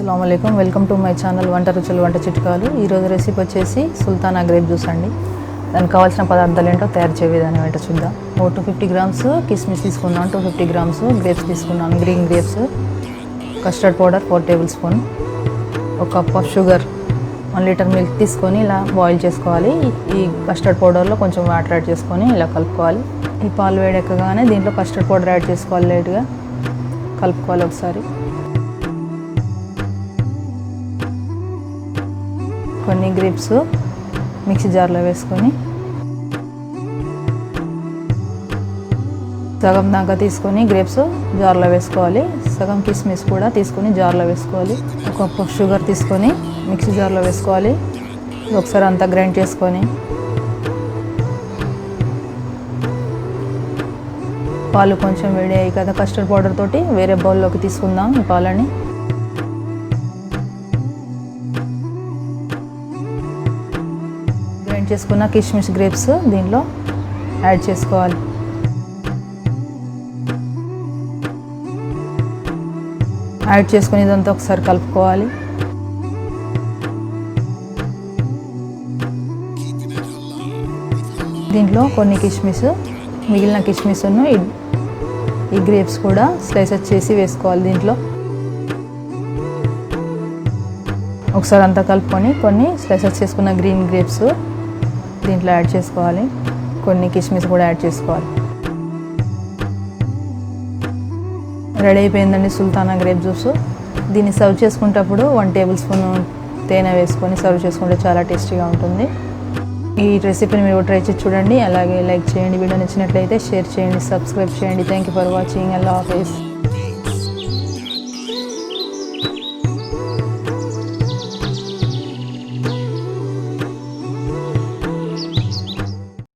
అస్సలాముఅలైకుం welcome to my channel వంట రుచులు వంట చిట్కాలు. ఈరోజు రెసిపీ వచ్చేసి సుల్తానా గ్రేప్ జ్యూస్ అండి. దానికి కావాల్సిన పదార్థాలు ఏంటో తయారు చేయ విధానం ఏంటో చూద్దాం. 250 గ్రామ్స్ కిస్మిస్ తీసుకున్నాను, 250 గ్రామ్స్ గ్రేప్స్ తీసుకున్నాను, green grapes, custard powder 4 tablespoon, ఒక cup of sugar, 1 litre milk తీసుకొని ఇలా బాయిల్ చేసుకోవాలి. ఈ కస్టర్డ్ పౌడర్లో కొంచెం వాటర్ యాడ్ చేసుకొని ఇలా కలుపుకోవాలి. ఈ పాలు వేడెక్కగానే దీంట్లో కస్టర్డ్ పౌడర్ యాడ్ చేసుకోవాలి. లైట్గా కలుపుకోవాలి. ఒకసారి కొన్ని గ్రేప్స్ మిక్సీ జార్లో వేసుకొని సగం దాకా తీసుకొని గ్రేప్స్ జార్లో వేసుకోవాలి. సగం కిస్మిస్ కూడా తీసుకొని జార్లో వేసుకోవాలి. ఒక కప్ షుగర్ తీసుకొని మిక్సీ జార్లో వేసుకోవాలి. ఒకసారి అంతా గ్రైండ్ చేసుకొని పాలు కొంచెం వేడి అయ్యి కదా కస్టర్డ్ పౌడర్ తోటి వేరే బౌల్లోకి తీసుకుందాం. ఈ పాలని గ్రైండ్ చేసుకున్న కిస్మిస్ గ్రేప్స్ దీంట్లో యాడ్ చేసుకోవాలి. యాడ్ చేసుకుని ఇదంతా ఒకసారి కలుపుకోవాలి. దీంట్లో కొన్ని కిస్మిస్, మిగిలిన కిస్మిస్ ఈ గ్రేప్స్ కూడా స్లైసెస్ చేసి వేసుకోవాలి. దీంట్లో ఒకసారి అంతా కలుపుకొని కొన్ని స్లైసెస్ చేసుకున్న గ్రీన్ గ్రేప్స్ దీంట్లో యాడ్ చేసుకోవాలి. కొన్ని కిస్మిస్ కూడా యాడ్ చేసుకోవాలి. రెడీ అయిపోయిందండి సుల్తానా గ్రేప్ జ్యూస్. దీన్ని సర్వ్ చేసుకునేటప్పుడు 1 టేబుల్ స్పూన్ తేనె వేసుకొని సర్వ్ చేసుకుంటే చాలా టేస్టీగా ఉంటుంది. ఈ రెసిపీని మీరు ట్రై చేసి చూడండి. అలాగే లైక్ చేయండి. వీడియో నచ్చినట్లయితే షేర్ చేయండి, సబ్స్క్రైబ్ చేయండి. Thank you for watching. Allah Hafiz.